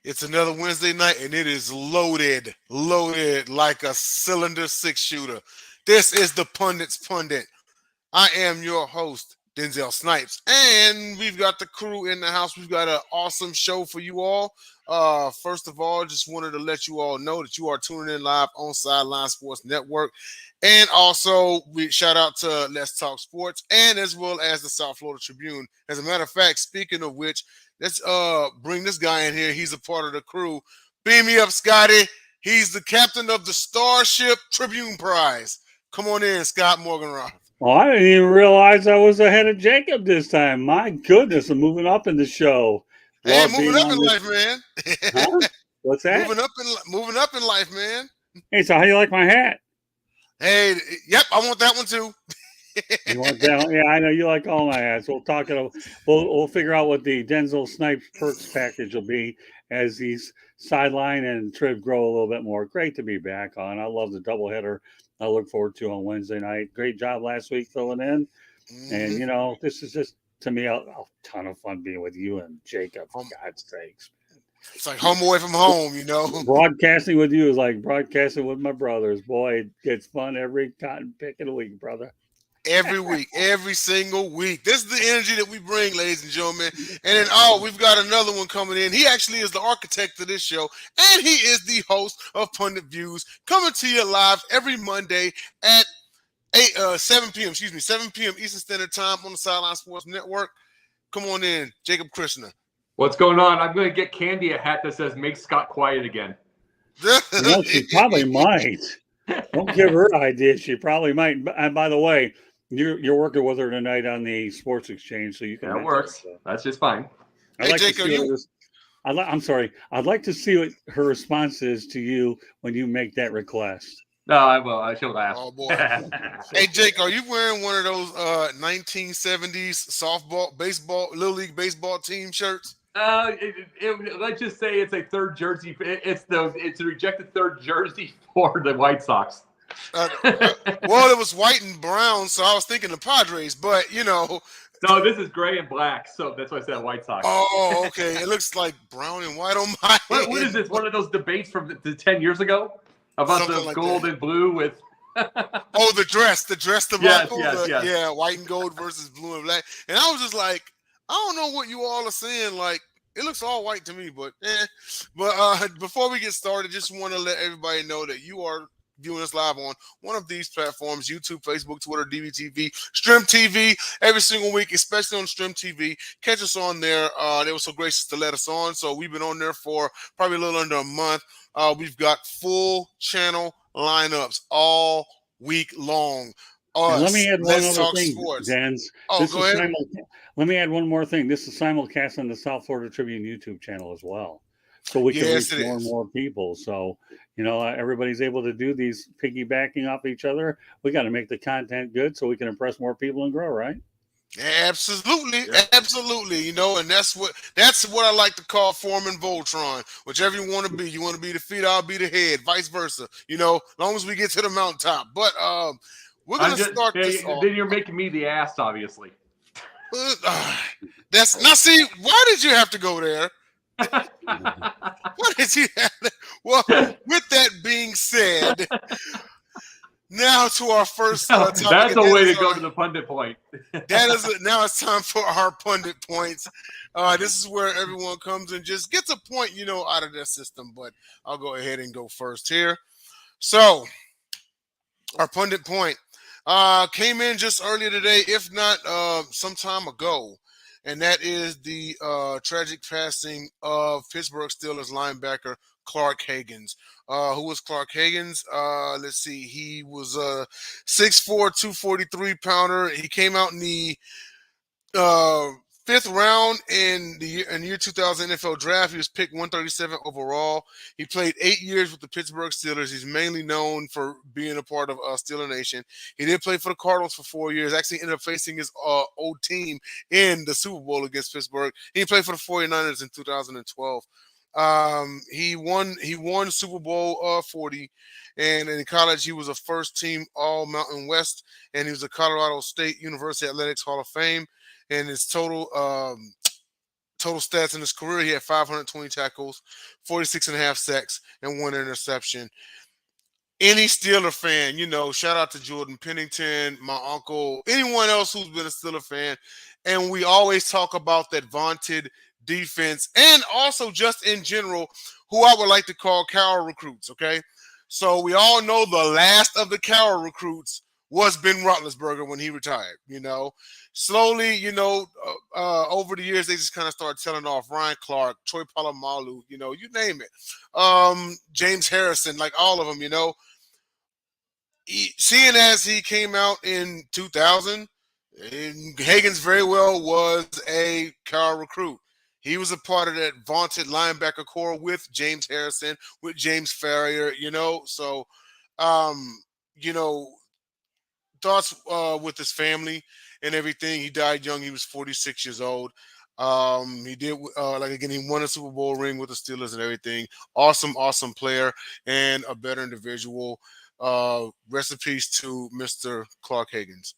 It's another Wednesday night, and it is loaded like a cylinder six shooter. This is the Pundit's Pundit. I am your host, Denzel Snipes, and we've got the crew in the house. We've got an awesome show for you all. First of all, just wanted to let you all know that you are tuning in live on Sideline Sports Network. And also, we shout out to Let's Talk Sports and as well as the South Florida Tribune. As a matter of fact, speaking of which, let's bring this guy in here. He's a part of the crew. Beam me up, Scotty. He's the captain of the Starship Tribune Prize. Come on in, Scott Morganroth. Well, I didn't even realize I was ahead of Jacob this time. My goodness, I'm moving up in the show. Hey, Love moving being up in on this. life, man. Huh? What's that? moving up in life, man. Hey, so how you like my hat? Hey, yep, I want that one too. You want that one? Yeah, I know you like all my hats. We'll talk it. We'll figure out what the Denzel Snipes perks package will be as these sideline and trib grow a little bit more. Great to be back on. I love the doubleheader. I look forward to on Wednesday night. Great job last week filling in. And, Mhm. this is just, to me, a ton of fun being with you and Jacob, for God's sakes. It's like home away from home, you know. Broadcasting with you is like broadcasting with my brothers. Boy, it gets fun every cotton pick of the week, brother. Every week, every single week. This is the energy that we bring, ladies and gentlemen. And then, we've got another one coming in. He actually is the architect of this show, and he is the host of Pundit Views, coming to you live every Monday at 7 p.m. 7 p.m. Eastern Standard Time on the Sideline Sports Network. Come on in, Jacob Krishna. What's going on? I'm going to get Candy a hat that says "Make Scott Quiet Again." She probably might. Don't give her ideas. She probably might. And by the way, you're working with her tonight on the Sports Exchange, so you can. That works. That's just fine. Hey, Jacob, I'm sorry. I'd like to see what her response is to you when you make that request. No, I will. I shall laugh. Oh boy. Hey, Jake, are you wearing one of those 1970s baseball, Little League baseball team shirts? Let's just say it's a third jersey. It's a rejected third jersey for the White Sox. Well, it was white and brown, so I was thinking the Padres, but No, this is gray and black, so that's why I said White Sox. Oh, okay. It looks like brown and white on my What is this? One of those debates from 10 years ago about Something the like gold that. and blue with. the dress, the Yes, black, yes. yeah, white and gold versus blue and black. And I was just like, I don't know what you all are saying. Like, it looks all white to me, but But before we get started, just want to let everybody know that you are viewing us live on one of these platforms: YouTube, Facebook, Twitter, DVTV, Stream TV, every single week, especially on Stream TV. Catch us on there. They were so gracious to let us on, so we've been on there for probably a little under a month. We've got full channel lineups all week long. And let me add one Let's other talk thing, sports. Dan's. Go ahead. Let me add one more thing. This is simulcast on the South Florida Tribune YouTube channel as well. So we can reach more and more people. So, everybody's able to do these piggybacking off each other. We got to make the content good so we can impress more people and grow, right? Absolutely, absolutely. And that's what I like to call Foreman Voltron. Whichever you want to be. You want to be the feet, I'll be the head. Vice versa. As long as we get to the mountaintop. But we're gonna start this off. Then you're making me the ass, obviously. That's now. See, why did you have to go there? What did you have to, well, with that being said, now to our first topic. That's a way to go to the pundit point. Now it's time for our pundit points. This is where everyone comes and just gets a point, out of their system. But I'll go ahead and go first here. So, our pundit point came in just earlier today, if not some time ago. And that is the tragic passing of Pittsburgh Steelers linebacker Clark Higgins. Who was Clark Higgins? Let's see. He was a 6'4", 243-pounder. He came out in the fifth round in the year 2000 NFL draft. He was picked 137 overall. He played 8 years with the Pittsburgh Steelers. He's mainly known for being a part of Steeler Nation. He did play for the Cardinals for 4 years. Actually ended up facing his old team in the Super Bowl against Pittsburgh. He played for the 49ers in 2012. He won Super Bowl 40, and in college he was a first team All Mountain West, and he was a Colorado State University Athletics Hall of Fame. And his total total stats in his career, he had 520 tackles, 46.5 sacks, and 1 interception. Any Steeler fan, shout out to Jordan Pennington, my uncle, anyone else who's been a Steeler fan, and we always talk about that vaunted defense, and also just in general, who I would like to call Carroll recruits, okay? So we all know the last of the Carroll recruits was Ben Roethlisberger when he retired, Slowly, over the years, they just kind of started selling off Ryan Clark, Troy Polamalu, you name it. James Harrison, like all of them, Seeing as he came out in 2000, Higgins very well was a Carroll recruit. He was a part of that vaunted linebacker core with James Harrison, with James Farrier, So, thoughts with his family and everything. He died young. He was 46 years old. He did, he won a Super Bowl ring with the Steelers and everything. Awesome player and a better individual. Rest in peace to Mr. Clark Higgins.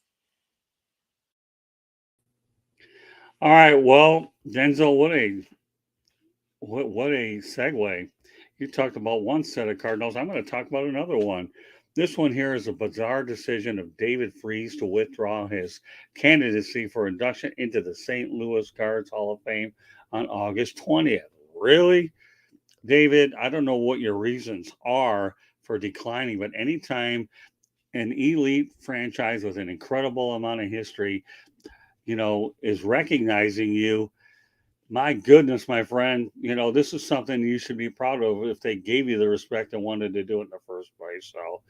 All right, well, Denzel, what a segue. You talked about one set of Cardinals. I'm going to talk about another one. This one here is a bizarre decision of David Freese to withdraw his candidacy for induction into the St. Louis Cards Hall of Fame on August 20th. Really? David, I don't know what your reasons are for declining, but anytime an elite franchise with an incredible amount of history, is recognizing you, my goodness, my friend, this is something you should be proud of if they gave you the respect and wanted to do it in the first place. So,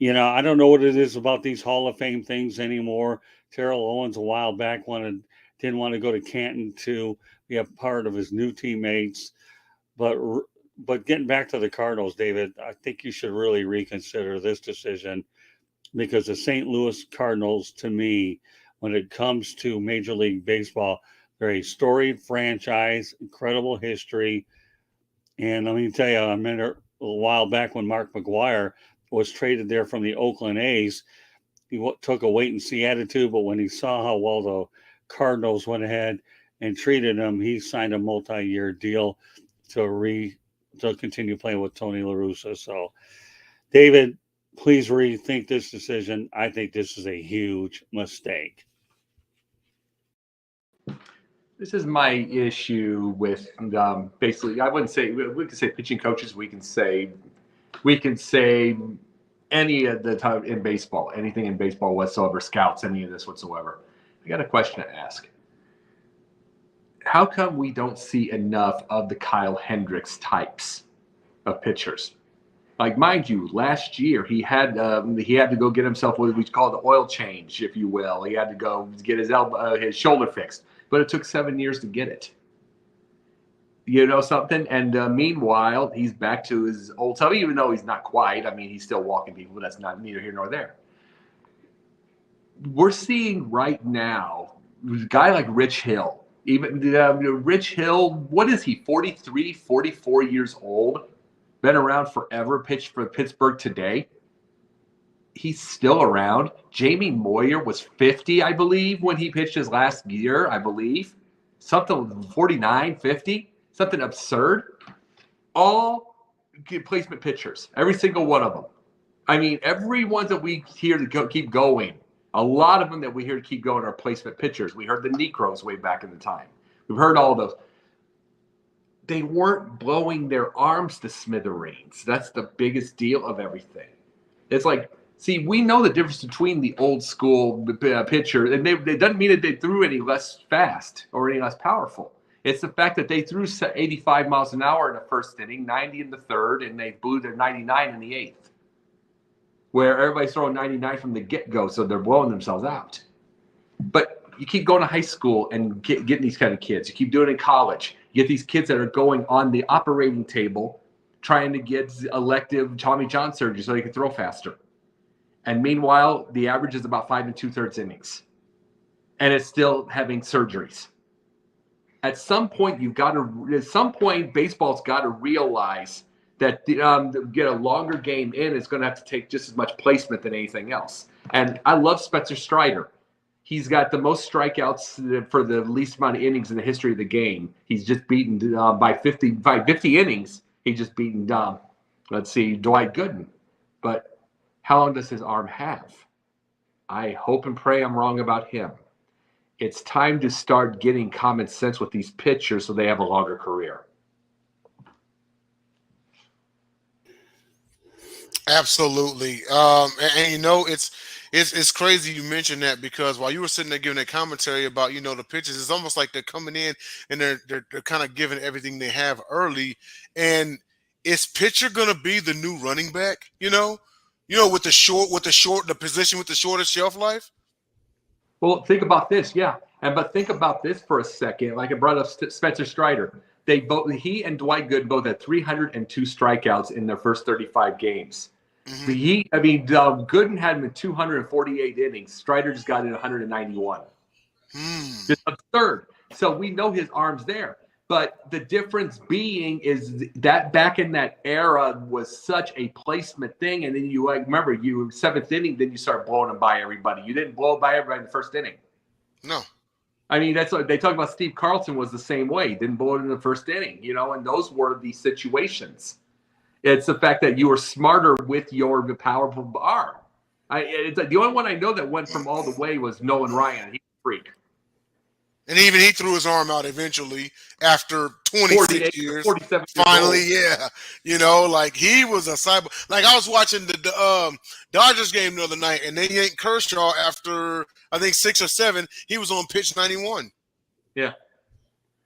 I don't know what it is about these Hall of Fame things anymore. Terrell Owens a while back didn't want to go to Canton to be a part of his new teammates. But getting back to the Cardinals, David, I think you should really reconsider this decision, because the St. Louis Cardinals, to me, when it comes to Major League Baseball, they're a storied franchise, incredible history. And let me tell you, I remember a while back when Mark McGwire was traded there from the Oakland A's, he took a wait-and-see attitude, but when he saw how well the Cardinals went ahead and treated him, he signed a multi-year deal to continue playing with Tony La Russa. So, David, please rethink this decision. I think this is a huge mistake. This is my issue with basically, I wouldn't say, we can say pitching coaches, we can say any of the time in baseball, anything in baseball whatsoever, scouts, any of this whatsoever. I got a question to ask. How come we don't see enough of the Kyle Hendricks types of pitchers? Like, mind you, last year he had to go get himself what we call the oil change, if you will. He had to go get his shoulder fixed, but it took 7 years to get it. Something? And meanwhile, he's back to his old self, even though he's not quite. I mean, he's still walking people, but that's not neither here nor there. We're seeing right now a guy like Rich Hill. Even Rich Hill, what is he, 43, 44 years old? Been around forever, pitched for Pittsburgh today. He's still around. Jamie Moyer was 50, I believe, when he pitched his last year, I believe. Something 49, 50, something absurd. All placement pitchers, every single one of them. I mean, every one that we hear to keep going, a lot of them that we hear to keep going are placement pitchers. We heard the Necros way back in the time. We've heard all those. They weren't blowing their arms to smithereens. That's the biggest deal of everything. It's like, see, we know the difference between the old school pitcher, and it doesn't mean that they threw any less fast or any less powerful. It's the fact that they threw 85 miles an hour in the first inning, 90 in the third, and they blew their 99 in the eighth, where everybody's throwing 99 from the get-go, so they're blowing themselves out. But you keep going to high school and getting these kind of kids. You keep doing it in college. You get these kids that are going on the operating table trying to get elective Tommy John surgery so they can throw faster. And meanwhile, the average is about 5 2/3 innings. And it's still having surgeries. At some point, baseball's got to realize that to get a longer game in is going to have to take just as much placement than anything else. And I love Spencer Strider. He's got the most strikeouts for the least amount of innings in the history of the game. He's just beaten by 50 innings. He's just beaten let's see, Dwight Gooden. But how long does his arm have? I hope and pray I'm wrong about him. It's time to start getting common sense with these pitchers so they have a longer career. Absolutely. And you know, it's crazy you mentioned that, because while you were sitting there giving that commentary about, you know, the pitches, it's almost like they're coming in and they're kind of giving everything they have early. And is pitcher gonna be the new running back? You know, with the position with the shortest shelf life. Well, think about this, yeah. But think about this for a second. Like I brought up Spencer Strider. He and Dwight Gooden both had 302 strikeouts in their first 35 games. Mm-hmm. Gooden had him in 248 innings. Strider just got in 191. Just absurd. So we know his arm's there. But the difference being is that back in that era was such a placement thing. And then you remember, you seventh inning, then you start blowing them by everybody. You didn't blow by everybody in the first inning. No. I mean, that's what they talk about. Steve Carlson was the same way. He didn't blow it in the first inning, and those were the situations. It's the fact that you were smarter with your powerful arm. The only one I know that went from all the way was Nolan Ryan. He's a freak. And even he threw his arm out eventually after 26 years. 47 Finally, yeah. Like he was a cyber. Like I was watching the Dodgers game the other night, and they yanked Kershaw after I think 6 or 7. He was on pitch 91. Yeah,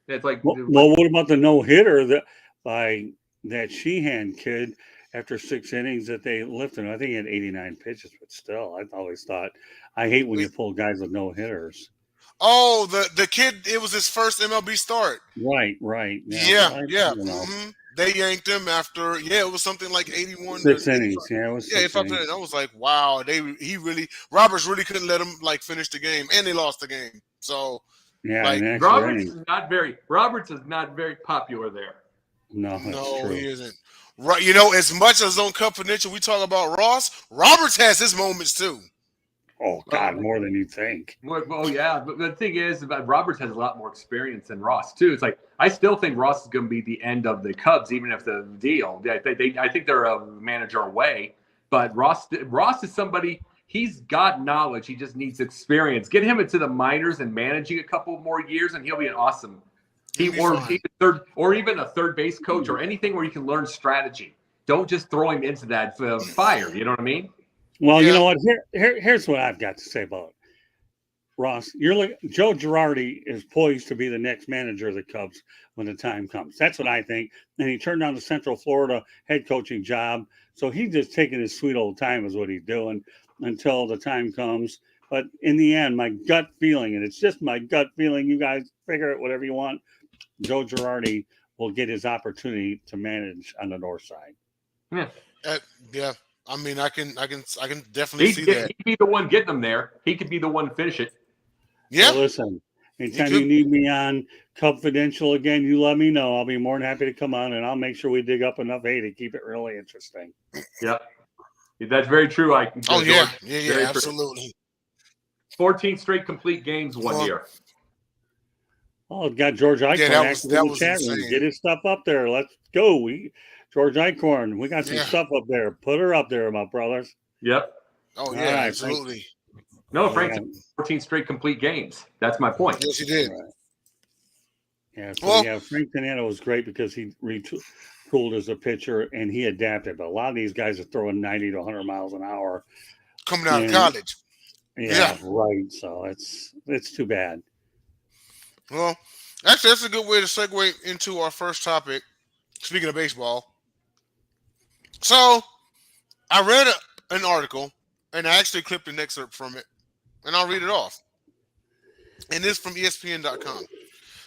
it's like. Well, what about the no hitter by that Sheehan kid after 6 innings that they lifted? I think he had 89 pitches, but still, I always thought I hate when you pull guys with no hitters. Oh, the kid, it was his first MLB start. Right. Yeah. Mm-hmm. They yanked him after, it was something like 81. 6 innings. Yeah, it was 6 innings. I was like, wow, Roberts really couldn't let him finish the game, and they lost the game. So yeah, Roberts is not very popular there. No, true. He isn't. Right, as much as on Confidential we talk about Ross, Roberts has his moments too. Oh, God, more than you think. Well, yeah. But the thing is, Roberts has a lot more experience than Ross, too. It's like, I still think Ross is going to be the end of the Cubs, even if the deal. I think they're a manager away. But Ross is somebody, he's got knowledge. He just needs experience. Get him into the minors and managing a couple more years, and he'll be an awesome. Or even a third base coach or anything where you can learn strategy. Don't just throw him into that fire. You know what I mean? Well, you know what? Here's what I've got to say about it. Ross, Joe Girardi is poised to be the next manager of the Cubs when the time comes. That's what I think. And he turned down the Central Florida head coaching job. So he's just taking his sweet old time is what he's doing until the time comes. But in the end, my gut feeling, and it's just my gut feeling, you guys figure it whatever you want, Joe Girardi will get his opportunity to manage on the north side. Yeah. I mean, I can definitely see that. He'd be the one getting them there. He could be the one to finish it. Yeah. So listen, anytime you need me on Confidential again, you let me know. I'll be more than happy to come on, and I'll make sure we dig up enough hay to keep it really interesting. Yeah. That's very true. Yeah, absolutely. 14 straight complete games one year. Oh, got George Eichhorn active in the chat room. Get his stuff up there. Let's go. George Eichhorn, we got some stuff up there. Put her up there, my brothers. Yep. Oh, yeah, right, absolutely. Frank's 14 straight complete games. That's my point. Yes, he did. Right. Yeah, Frank Tanano was great because he retooled as a pitcher and he adapted. But a lot of these guys are throwing 90 to 100 miles an hour. Coming out of college. Yeah, right. So it's too bad. Well, actually, that's a good way to segue into our first topic. Speaking of baseball. So, I read an article, and I actually clipped an excerpt from it, and I'll read it off. And this is from ESPN.com.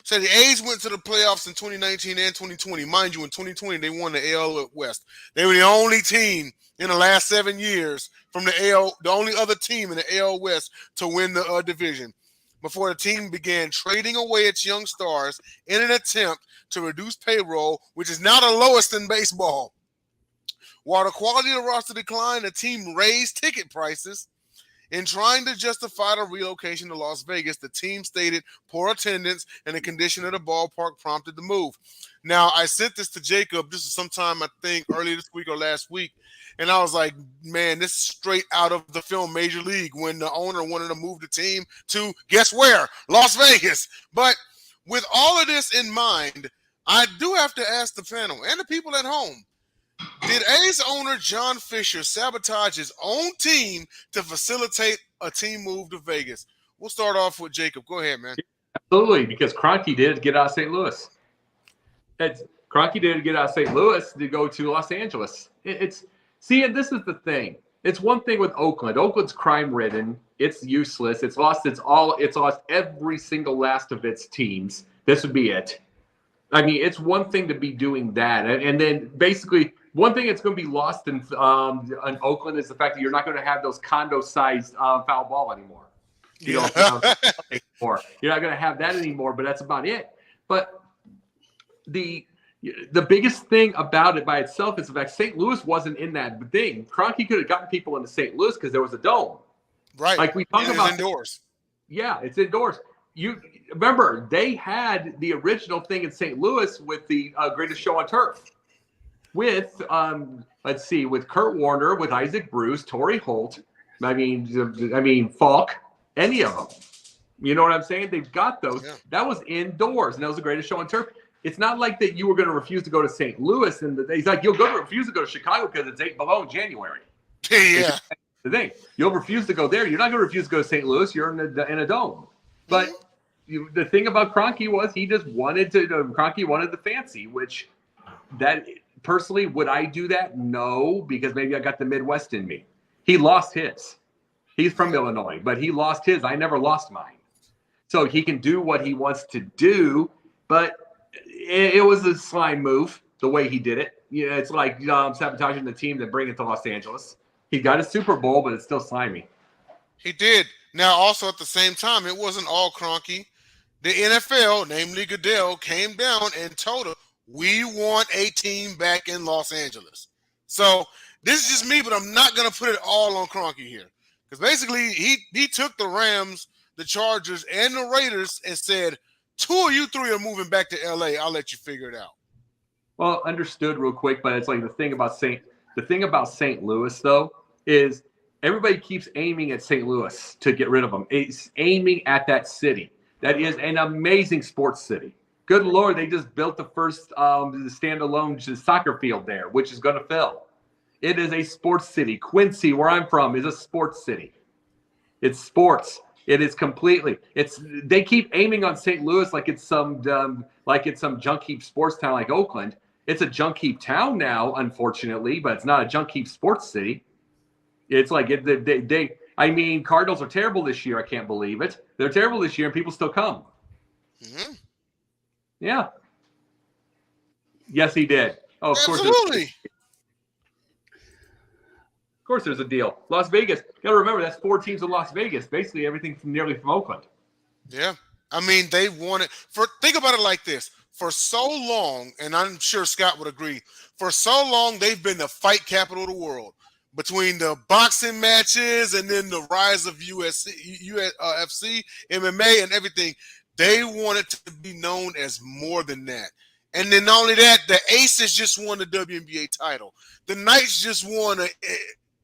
So, the A's went to the playoffs in 2019 and 2020. Mind you, in 2020, they won the AL West. They were the only team in the last 7 years from the AL, the only other team in the AL West to win the division, before the team began trading away its young stars in an attempt to reduce payroll, which is now the lowest in baseball. While the quality of the roster declined, the team raised ticket prices In trying to justify the relocation to Las Vegas, the team stated poor attendance and the condition of the ballpark prompted the move. Now, I sent this to Jacob. This is sometime, I think, earlier this week or last week. And I was like, man, this is straight out of the film Major League when the owner wanted to move the team to, guess where? Las Vegas. But with all of this in mind, I do have to ask the panel and the people at home, did A's owner John Fisher sabotage his own team to facilitate a team move to Vegas? We'll start off with Jacob. Go ahead, man. Absolutely, because Kroenke did get out of St. Louis. Kroenke did get out of St. Louis to go to Los Angeles. And this is the thing. It's one thing with Oakland. Oakland's crime-ridden. It's useless. It's lost every single last of its teams. This would be it. I mean, it's one thing to be doing that, and then basically one thing that's going to be lost in Oakland is the fact that you're not going to have those condo-sized foul ball anymore. You're not going to have that anymore. But that's about it. But the biggest thing about it by itself is the fact St. Louis wasn't in that thing. Kroenke could have gotten people into St. Louis because there was a dome. Right. Like we talk about indoors. Yeah, it's indoors. You remember they had the original thing in St. Louis with the Greatest Show on Turf, with with Kurt Warner, with Isaac Bruce, Torrey Holt. I mean Falk, any of them. You know what I'm saying? They've got those. Yeah. That was indoors, and that was the Greatest Show on Turf. It's not like that you were going to refuse to go to St. Louis, and he's like, you'll refuse to go to Chicago because it's 8 below in January. Yeah. The thing, you'll refuse to go there. You're not going to refuse to go to St. Louis. You're in a dome. But the thing about Kroenke was he just wanted Kroenke wanted the fancy, which that personally, would I do that? No, because maybe I got the Midwest in me. He lost his. He's from Illinois, but he lost his. I never lost mine. So he can do what he wants to do, but it was a slime move the way he did it. Yeah, it's like sabotaging the team to bring it to Los Angeles. He got a Super Bowl, but it's still slimy. He did. Now, also at the same time, it wasn't all Kroenke. The NFL, namely Goodell, came down and told him, we want a team back in Los Angeles. So this is just me, but I'm not going to put it all on Kroenke here. Because basically, he took the Rams, the Chargers, and the Raiders and said, 2 of you 3 are moving back to L.A. I'll let you figure it out. Well, understood real quick, but it's like the thing about St. Louis, though, is everybody keeps aiming at St. Louis to get rid of them. It's aiming at that city. That is an amazing sports city. Good Lord, they just built the first standalone soccer field there, which is going to fill. It is a sports city. Quincy, where I'm from, is a sports city. It's sports. It is completely. They keep aiming on St. Louis like it's some junk heap sports town like Oakland. It's a junk heap town now, unfortunately, but it's not a junk heap sports city. It's like Cardinals are terrible this year. I can't believe it. They're terrible this year, and people still come. Mm-hmm. Yeah. Yes, he did. Oh, of course. Absolutely. Of course, there's a deal. Las Vegas. You got to remember that's 4 teams in Las Vegas. Basically, everything nearly from Oakland. Yeah, I mean they wanted. Think about it like this: for so long, and I'm sure Scott would agree. For so long, they've been the fight capital of the world. Between the boxing matches and then the rise of UFC, MMA, and everything, they wanted to be known as more than that. And then not only that, the Aces just won the WNBA title. The Knights just won the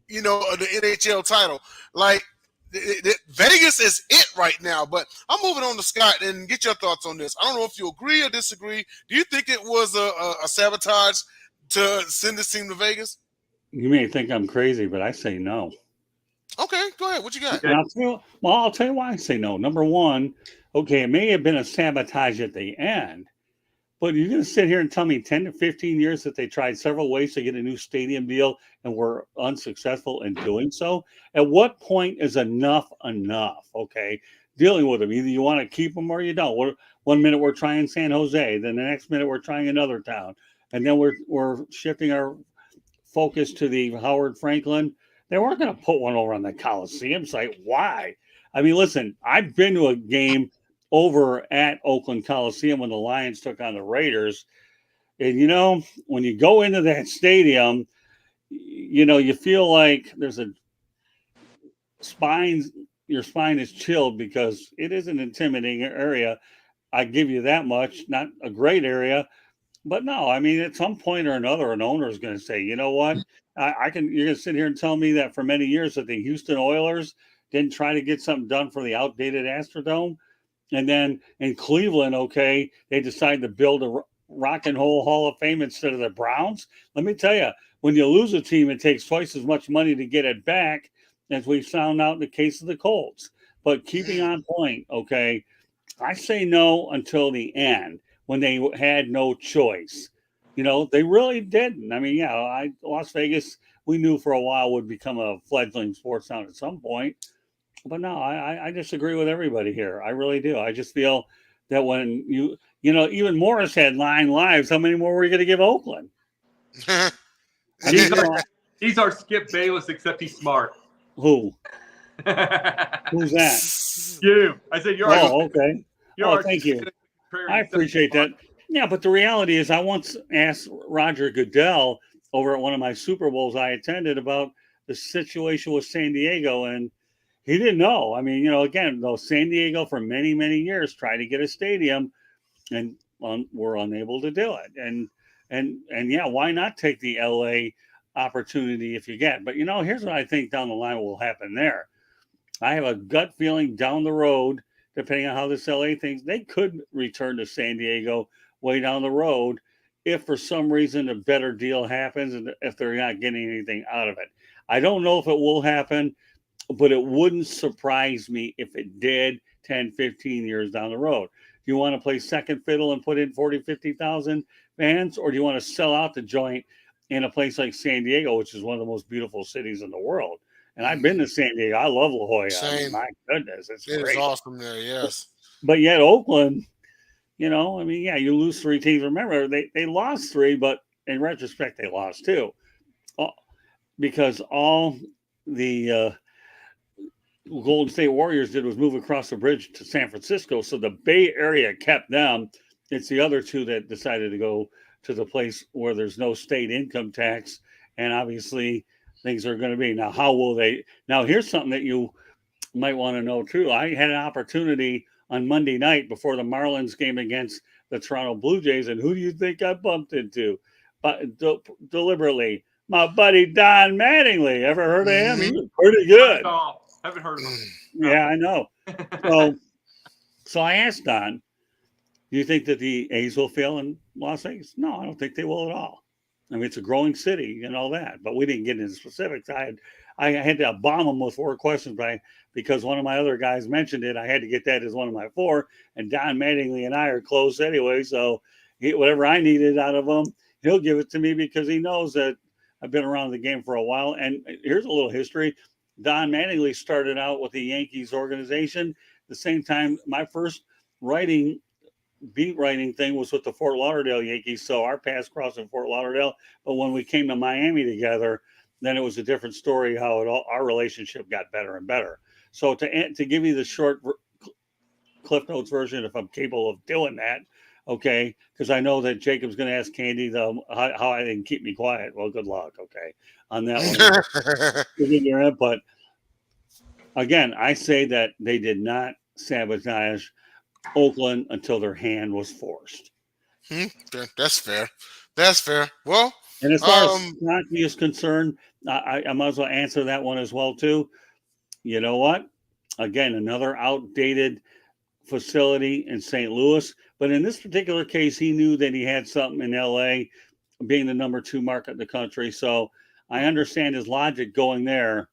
NHL title. Like Vegas is it right now. But I'm moving on to Scott and get your thoughts on this. I don't know if you agree or disagree. Do you think it was a sabotage to send this team to Vegas? You may think I'm crazy, but I say no. Okay, go ahead. What you got? I'll tell you why I say no. Number one, okay, it may have been a sabotage at the end, but you're going to sit here and tell me 10 to 15 years that they tried several ways to get a new stadium deal and were unsuccessful in doing so? At what point is enough, okay? Dealing with them. Either you want to keep them or you don't. One minute we're trying San Jose, then the next minute we're trying another town, and then we're shifting our focus to the Howard Franklin. They weren't going to put one over on the Coliseum site. Why? I mean, listen, I've been to a game over at Oakland Coliseum when the Lions took on the Raiders. And, when you go into that stadium, you feel like there's your spine is chilled because it is an intimidating area. I give you that much. Not a great area, but no, I mean, at some point or another, an owner is going to say, you know what, you're going to sit here and tell me that for many years that the Houston Oilers didn't try to get something done for the outdated Astrodome. And then in Cleveland, okay, they decided to build a rock and roll Hall of Fame instead of the Browns. Let me tell you, when you lose a team, it takes twice as much money to get it back, as we found out in the case of the Colts. But keeping on point, okay, I say no until the end when they had no choice. They really didn't. I mean, yeah, Las Vegas, we knew for a while would become a fledgling sports town at some point. But no, I disagree with everybody here. I really do. I just feel that when even Morris had 9 lives, how many more were you going to give Oakland? He's our Skip Bayless, except he's smart. Who? Who's that? You. I said you're. Oh, okay. Thank you. I appreciate that. Yeah, but the reality is, I once asked Roger Goodell over at one of my Super Bowls I attended about the situation with San Diego, and he didn't know. I mean, again, though, San Diego for many, many years tried to get a stadium, and were unable to do it. And yeah, why not take the LA opportunity if you get? But here's what I think down the line will happen there. I have a gut feeling down the road, depending on how this LA things, they could return to San Diego way down the road if for some reason a better deal happens and if they're not getting anything out of it. I don't know if it will happen, but it wouldn't surprise me if it did 10, 15 years down the road. Do you want to play second fiddle and put in 40, 50,000 fans, or do you want to sell out the joint in a place like San Diego, which is one of the most beautiful cities in the world? And I've been to San Diego. I love La Jolla. I mean, my goodness, it's great. It's awesome there, yes. But yet Oakland, I mean, yeah, you lose 3 teams. Remember, they lost 3, but in retrospect, they lost 2. Because all the Golden State Warriors did was move across the bridge to San Francisco. So the Bay Area kept them. It's the other 2 that decided to go to the place where there's no state income tax. And obviously things are going to be. Now, how will they? Now, here's something that you might want to know too. I had an opportunity on Monday night before the Marlins game against the Toronto Blue Jays. And who do you think I bumped into? But deliberately, my buddy Don Mattingly. Ever heard of him? He was pretty good. Haven't heard of him. Yeah, I know. So I asked Don, do you think that the A's will fail in Las Vegas? No, I don't think they will at all. I mean, it's a growing city and all that, but we didn't get into specifics. I had to bomb him with 4 questions, because one of my other guys mentioned it. I had to get that as one of my 4, and Don Mattingly and I are close anyway, so whatever I needed out of him, he'll give it to me because he knows that I've been around the game for a while. And here's a little history. Don Mattingly started out with the Yankees organization. The same time, my first beat writing thing was with the Fort Lauderdale Yankees. So our paths crossed in Fort Lauderdale. But when we came to Miami together, then it was a different story how our relationship got better and better. So to give you the short Cliff Notes version, if I'm capable of doing that, okay, because I know that Jacob's going to ask Candy how I didn't keep me quiet. Well, good luck, okay, on that one. Give your input. Again, I say that they did not sabotage Oakland until their hand was forced. That's fair. That's fair. Well, and as far as hockey is concerned, I might as well answer that one as well too. You know what? Again, another outdated facility in St. Louis. But in this particular case, he knew that he had something in LA, being the number 2 market in the country. So I understand his logic going there.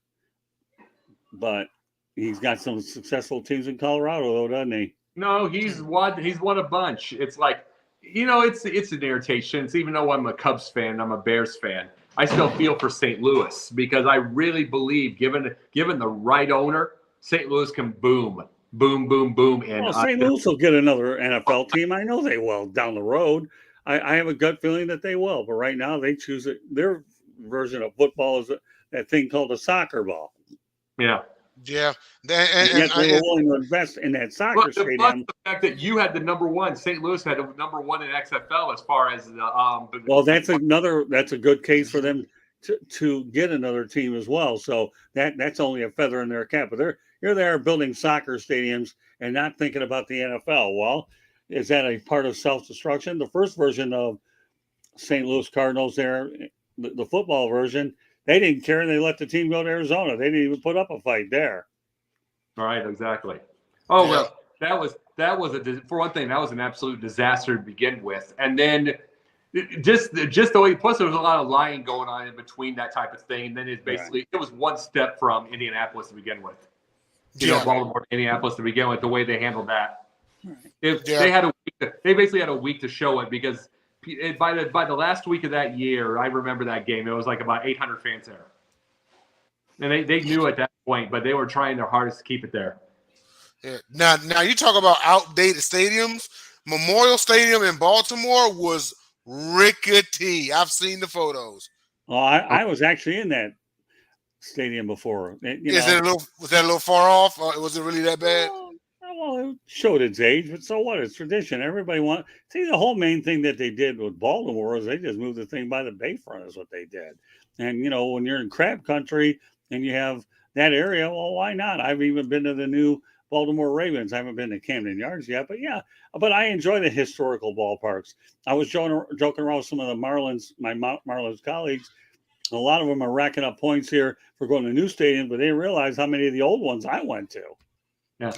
But he's got some successful teams in Colorado, though, doesn't he? No, he's won a bunch. It's like, it's an irritation. It's, even though I'm a Cubs fan, I'm a Bears fan, I still feel for St. Louis because I really believe, given the right owner, St. Louis can boom. Boom, boom, boom. And St. Louis will get another NFL team. I know they will down the road. I have a gut feeling that they will. But right now, they choose it. Their version of football is that thing called a soccer ball. Yeah. Yeah. And yet they were willing to invest in that soccer stadium. Plus the fact that you had the number 1, St. Louis had the number 1 in XFL as far as the. Well, that's a good case for them to get another team as well. So that's only a feather in their cap. But you're there building soccer stadiums and not thinking about the NFL. Well, is that a part of self-destruction? The first version of St. Louis Cardinals there, the football version, they didn't care. They let the team go to Arizona. They didn't even put up a fight there. Right, exactly. Oh, Yeah. well, that was for one thing, that was an absolute disaster to begin with. And then just the way, plus there was a lot of lying going on in between that type of thing. And then it was one step from Indianapolis to begin with. Baltimore, Indianapolis to begin with, the way they handled that. They basically had a week to show it, because by the last week of that year, I remember that game. It was like about 800 fans there, and they knew at that point, but they were trying their hardest to keep it there. Yeah. Now you talk about outdated stadiums. Memorial Stadium in Baltimore was rickety. I've seen the photos. Well, I was actually in that stadium before. Was that a little far off? Or was it really that bad? Well, it showed its age, but so what? It's tradition. Everybody see, the whole main thing that they did with Baltimore is they just moved the thing by the bayfront is what they did. And, when you're in crab country and you have that area, well, why not? I've even been to the new Baltimore Ravens. I haven't been to Camden Yards yet, but I enjoy the historical ballparks. I was joking around with some of the Marlins, my Marlins colleagues. A lot of them are racking up points here for going to new stadiums, but they realize how many of the old ones I went to. Yeah.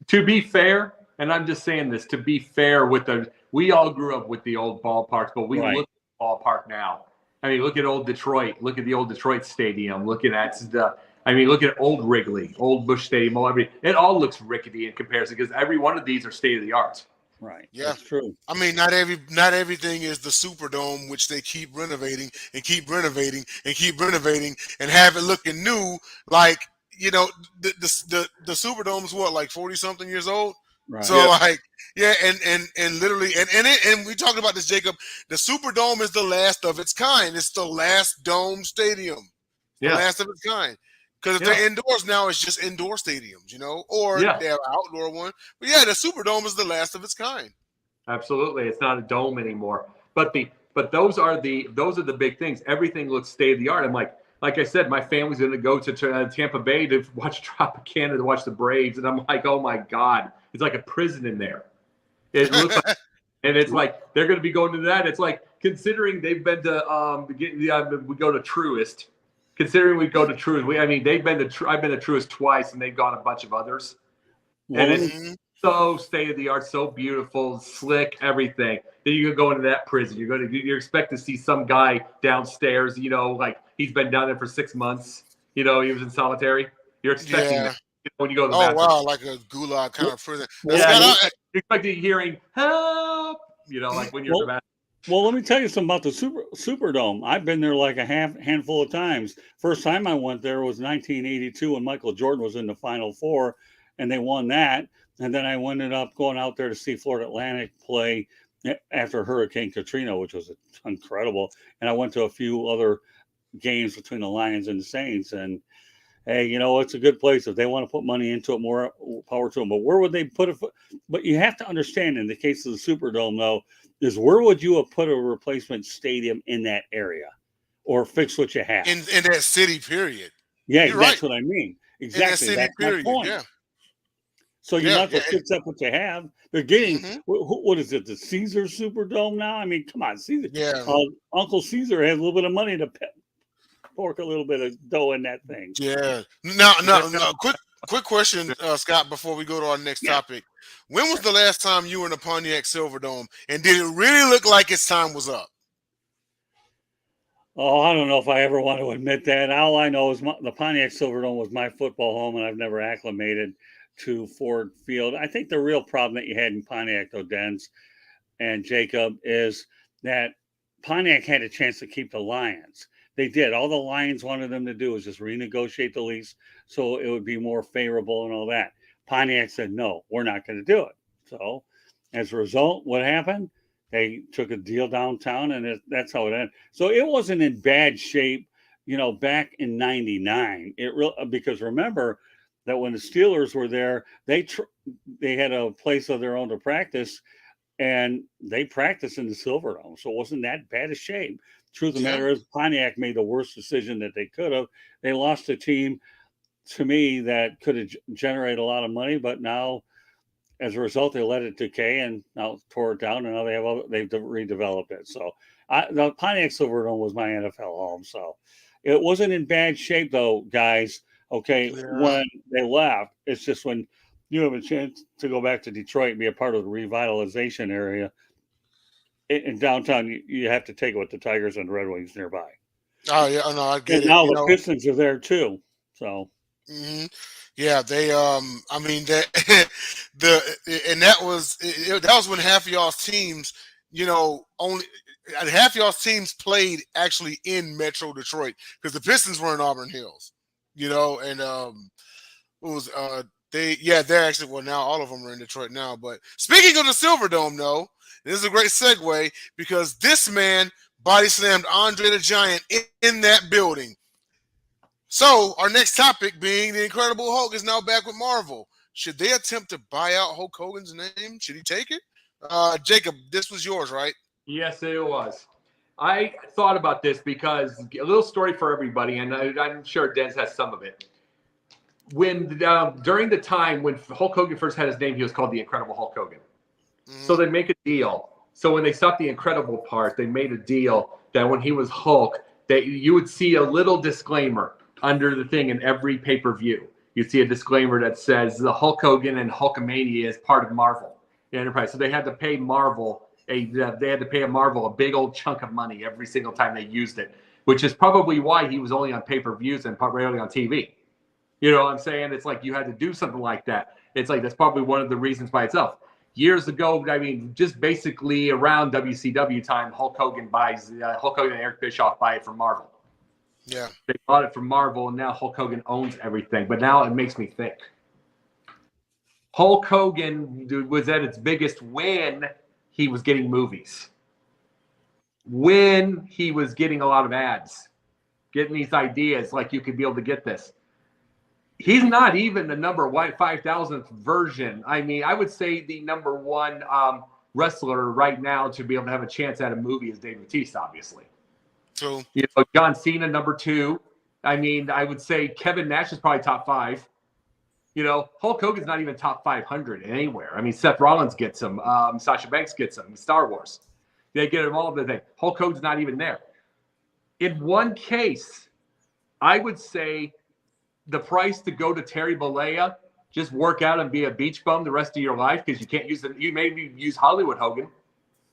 To be fair, and I'm just saying this, to be fair we all grew up with the old ballparks, but we look at the ballpark now. I mean, look at old Detroit. Look at the old Detroit Stadium. Look at old Wrigley, old Busch Stadium. It all looks rickety in comparison, because every one of these are state of the art. Right. Yeah, that's true. I mean, not everything is the Superdome, which they keep renovating and keep renovating and keep renovating and have it looking new. Like, the Superdome is what, like 40 something years old. Right. So and literally and we talked about this, Jacob. The Superdome is the last of its kind. It's the last dome stadium. The last of its kind. Because if they're indoors now, it's just indoor stadiums, or they have an outdoor one. But the Superdome is the last of its kind. Absolutely, it's not a dome anymore. But those are the big things. Everything looks state of the art. I'm like I said, my family's going to go to Tampa Bay to watch Tropicana, to watch the Braves, and I'm like, oh my God, it's like a prison in there. It looks like, and it's like they're going to be going to that. It's like, considering they've been to we go to Truist. Considering we go to Truist, I've been to Truist twice, and they've gone a bunch of others. And it's so state of the art, so beautiful, slick, everything. Then you go into that prison. You expect to see some guy downstairs, like he's been down there for 6 months. He was in solitary. You're expecting that when you go to the bathroom. Wow, like a gulag kind of prison. You're expecting hearing help. Like when you're in the bathroom. Well, let me tell you something about the Superdome. I've been there like a handful of times. First time I went there was 1982 when Michael Jordan was in the Final Four, and they won that. And then I ended up going out there to see Florida Atlantic play after Hurricane Katrina, which was incredible. And I went to a few other games between the Lions and the Saints. And hey, it's a good place. If they want to put money into it, more power to them. But where would they put it? But you have to understand, in the case of the Superdome, though, is where would you have put a replacement stadium in that area, or fix what you have in that city? Period. Yeah, that's what I mean. Exactly. That's my point. Yeah. So you might as well fix up what you have. They're getting what is it? The Caesar Superdome now? I mean, come on, Caesar. Yeah. Uncle Caesar has a little bit of money to pork a little bit of dough in that thing. Yeah. No. Quick question, Scott, before we go to our next topic. When was the last time you were in the Pontiac Silverdome, and did it really look like its time was up? Oh, I don't know if I ever want to admit that. All I know is the Pontiac Silverdome was my football home, and I've never acclimated to Ford Field. I think the real problem that you had in Pontiac, though, Denz and Jacob, is that Pontiac had a chance to keep the Lions. They did. All the Lions wanted them to do was just renegotiate the lease so it would be more favorable and all that. Pontiac said, no, we're not going to do it. So as a result, what happened? They took a deal downtown, and that's how it ended. So it wasn't in bad shape, back in '99. Because remember that when the Steelers were there, they had a place of their own to practice and they practiced in the Silverdome, so it wasn't that bad a shape. Truth of the Yeah. matter is, Pontiac made the worst decision that they could have. They lost a team, to me, that could have generated a lot of money, but now, as a result, they let it decay and now tore it down, and now they've redeveloped it. So the Pontiac Silverdome was my NFL home. So it wasn't in bad shape, though, guys. Okay, Yeah. when they left, it's just when you have a chance to go back to Detroit and be a part of the revitalization area in downtown, you have to take it with the Tigers and the Red Wings nearby. Oh yeah, no, I get And it. now You the know, Pistons are there too. So yeah, they I mean that and that was that was when half of y'all's teams, you know, only half y'all's teams played actually in Metro Detroit because the Pistons were in Auburn Hills, you know, and what was they're actually, well, now all of them are in Detroit now. But speaking of the Silverdome, though, this is a great segue because this man body slammed Andre the Giant in that building. So our next topic being the Incredible Hulk is now back with Marvel. Should they attempt to buy out Hulk Hogan's name? Should he take it? Jacob, this was yours, right? Yes, it was. I thought about this because a little story for everybody, and I'm sure Denz has some of it. When during the time when Hulk Hogan first had his name, he was called the Incredible Hulk Hogan. Mm-hmm. So they make a deal. So when they stopped the Incredible part, they made a deal that when he was Hulk, that you would see a little disclaimer under the thing in every pay-per-view. You'd see a disclaimer that says the Hulk Hogan and Hulkamania is part of Marvel Enterprise. So they had to pay Marvel a big old chunk of money every single time they used it, which is probably why he was only on pay-per-views and rarely on TV. You know what I'm saying? It's like you had to do something like that. It's like that's probably one of the reasons by itself. Years ago, I mean, just basically around WCW time, Hulk Hogan and Eric Bischoff buy it from Marvel. Yeah. They bought it from Marvel, and now Hulk Hogan owns everything. But now it makes me think. Hulk Hogan was at its biggest when he was getting movies. When he was getting a lot of ads, getting these ideas like you could be able to get this. He's not even the number 5,000th version. I mean, I would say the number one wrestler right now to be able to have a chance at a movie is Dave Bautista, obviously. True. You know, John Cena, number 2. I mean, I would say Kevin Nash is probably top 5. You know, Hulk Hogan's not even top 500 anywhere. I mean, Seth Rollins gets him. Sasha Banks gets him. Star Wars. They get him all of the thing. Hulk Hogan's not even there. In one case, I would say the price to go to Terry Bollea, just work out and be a beach bum the rest of your life because you can't use it. You maybe use Hollywood Hogan,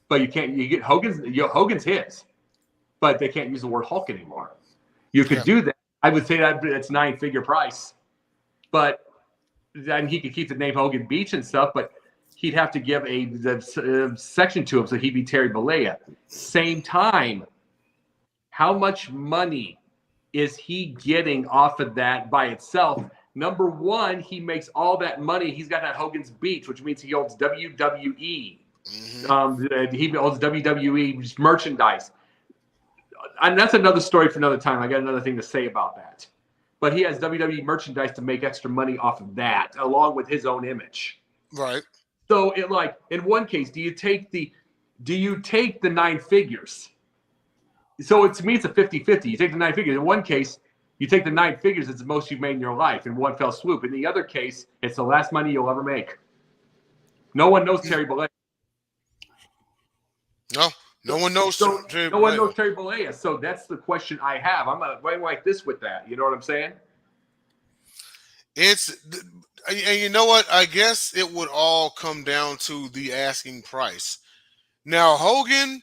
but you can't. You get Hogan's his, but they can't use the word Hulk anymore. You could do that. I would say that's 9-figure price, but then he could keep the name Hogan Beach and stuff, but he'd have to give a section to him, so he'd be Terry Bollea. Same time, how much money is he getting off of that by itself? Number one, he makes all that money. He's got that Hogan's Beach, which means he owns WWE. Mm-hmm. He owns WWE merchandise. And that's another story for another time. I got another thing to say about that. But he has WWE merchandise to make extra money off of that, along with his own image. Right. So in one case, do you take the 9 figures? So to me, it's a 50-50. You take the 9 figures. In one case, you take the 9 figures, it's the most you've made in your life in one fell swoop. In the other case, it's the last money you'll ever make. No one knows Terry Bollea. No one knows. No one knows Terry Bollea. So that's the question I have. I'm going like this with that. You know what I'm saying? And you know what? I guess it would all come down to the asking price. Now, Hogan,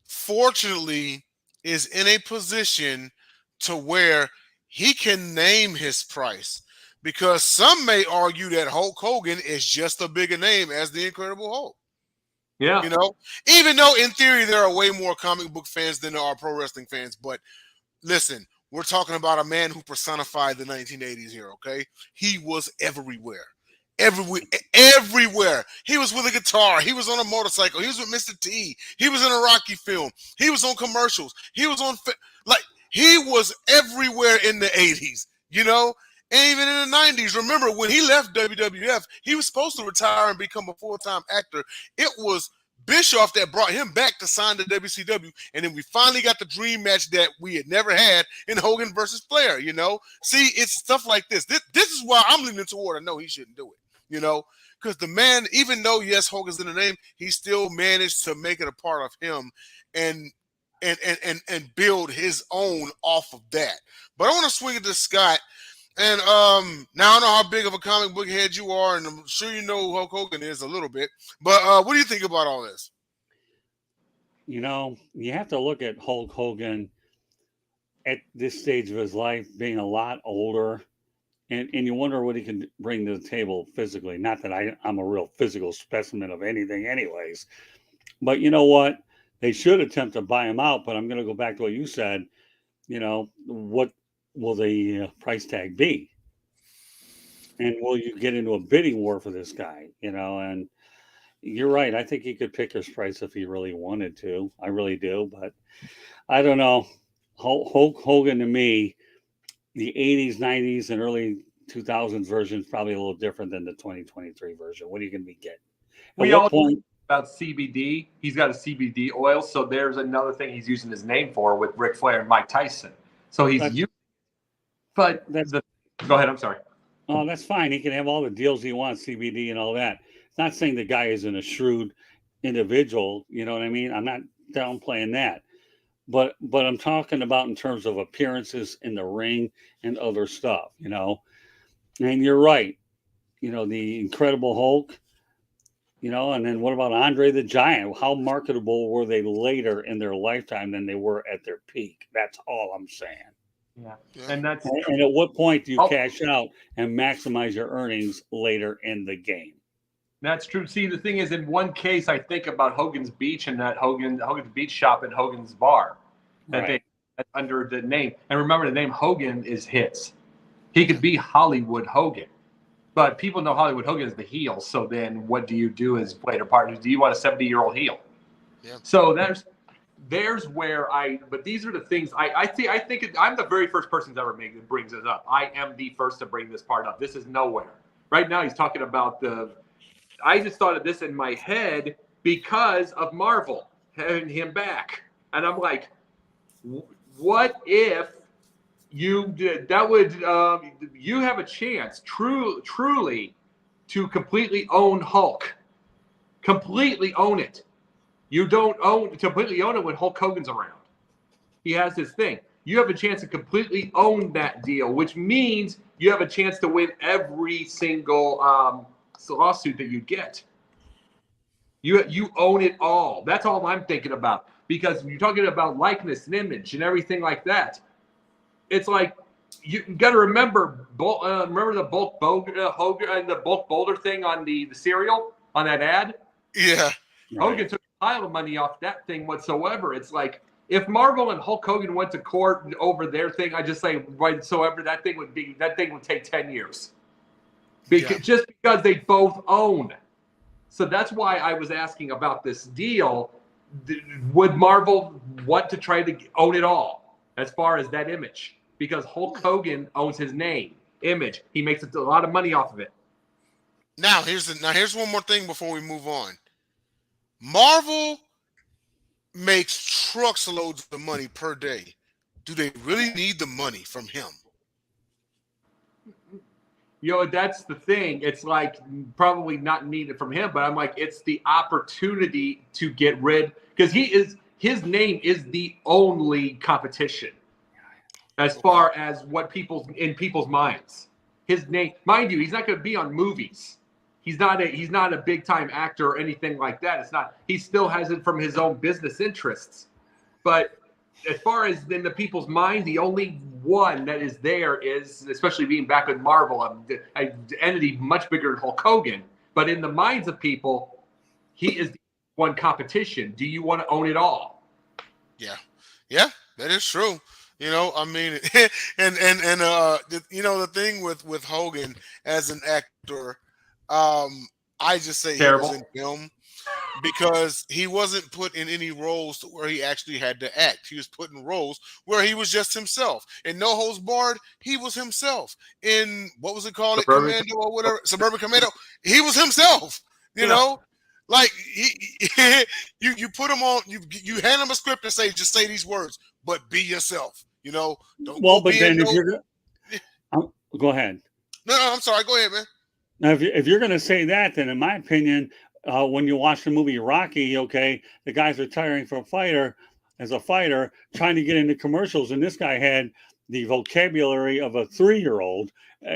fortunately, is in a position to where he can name his price, because some may argue that Hulk Hogan is just a bigger name as the Incredible Hulk. Yeah. You know, even though in theory there are way more comic book fans than there are pro wrestling fans. But listen, we're talking about a man who personified the 1980s here, okay? He was everywhere. Everywhere. He was with a guitar. He was on a motorcycle. He was with Mr. T. He was in a Rocky film. He was on commercials. He was on, he was everywhere in the 80s, you know? And even in the 90s, remember when he left WWF, he was supposed to retire and become a full-time actor. It was Bischoff that brought him back to sign to WCW, and then we finally got the dream match that we had never had in Hogan versus Flair. See, it's stuff like this. This is why I'm leaning toward. I know he shouldn't do it. Because the man, even though yes, Hogan's in the name, he still managed to make it a part of him, and build his own off of that. But I want to swing it to Scott. And now I know how big of a comic book head you are, and I'm sure you know who Hulk Hogan is a little bit. But what do you think about all this? You have to look at Hulk Hogan at this stage of his life, being a lot older, and you wonder what he can bring to the table physically. Not that I'm a real physical specimen of anything anyways. But you know what? They should attempt to buy him out, but I'm going to go back to what you said. What will the price tag be? And will you get into a bidding war for this guy? And you're right. I think he could pick his price if he really wanted to. I really do. But I don't know. Hulk Hogan, to me, the 80s, 90s, and early 2000s version is probably a little different than the 2023 version. What are you going to be getting? We all know about CBD. He's got a CBD oil. So there's another thing he's using his name for with Ric Flair and Mike Tyson. So he's using. But go ahead. I'm sorry. Oh, that's fine. He can have all the deals he wants, CBD and all that. It's not saying the guy isn't a shrewd individual. You know what I mean? I'm not downplaying that. But I'm talking about in terms of appearances in the ring and other stuff, And you're right. The Incredible Hulk, and then what about Andre the Giant? How marketable were they later in their lifetime than they were at their peak? That's all I'm saying. Yeah. And at what point do you cash out and maximize your earnings later in the game? That's true. See, the thing is, in one case, I think about Hogan's Beach and that Hogan's Beach shop and Hogan's Bar that that's under the name. And remember, the name Hogan is his. He could be Hollywood Hogan, but people know Hollywood Hogan is the heel. So then, what do you do as later partners? Do you want a 70-year-old heel? Yeah. So there's where but these are the things I think I'm the very first person that ever brings this up. I am the first to bring this part up. This is nowhere. Right now he's talking about I just thought of this in my head because of Marvel having him back. And I'm like, what if you did that would you have a chance truly to completely own Hulk. Completely own it. You don't completely own it when Hulk Hogan's around. He has his thing. You have a chance to completely own that deal, which means you have a chance to win every single lawsuit that you get. You own it all. That's all I'm thinking about. Because you're talking about likeness and image and everything like that. It's like you got to remember the bulk Hogan and the bulk Boulder thing on the cereal on that ad. Yeah, Hogan took a pile of money off that thing whatsoever. It's like if Marvel and Hulk Hogan went to court over their thing, I just say whatsoever that thing would take 10 years. Just because they both own. So that's why I was asking about this deal. Would Marvel want to try to own it all as far as that image? Because Hulk Hogan owns his name, image. He makes a lot of money off of it. Now here's one more thing before we move on. Marvel makes trucks loads of money per day. Do they really need the money from him? That's the thing. It's like probably not needed from him, but I'm like, it's the opportunity to get rid because his name is the only competition as far as what people's minds. His name, mind you, he's not going to be on movies. He's not a big time actor or anything like that. It's not. He still has it from his own business interests, but as far as in the people's mind, the only one that is there is, especially being back with Marvel, an entity much bigger than Hulk Hogan. But in the minds of people, he is the one competition. Do you want to own it all? Yeah, that is true. I mean, the thing with Hogan as an actor, I just say Terrible. He was in film. Because he wasn't put in any roles where he actually had to act. He was put in roles where he was just himself. In No Holds Barred, he was himself. In, what was it called? Commando or whatever, Suburban Commando, he was himself, you know? Like you put him on. You hand him a script and say, just say these words, but be yourself. You know, don't Well, go but being then if no. you're go ahead. No, I'm sorry. Go ahead, man. Now, if you're going to say that, then in my opinion, when you watch the movie Rocky, okay, the guy's retiring from as a fighter, trying to get into commercials, and this guy had the vocabulary of a 3-year-old,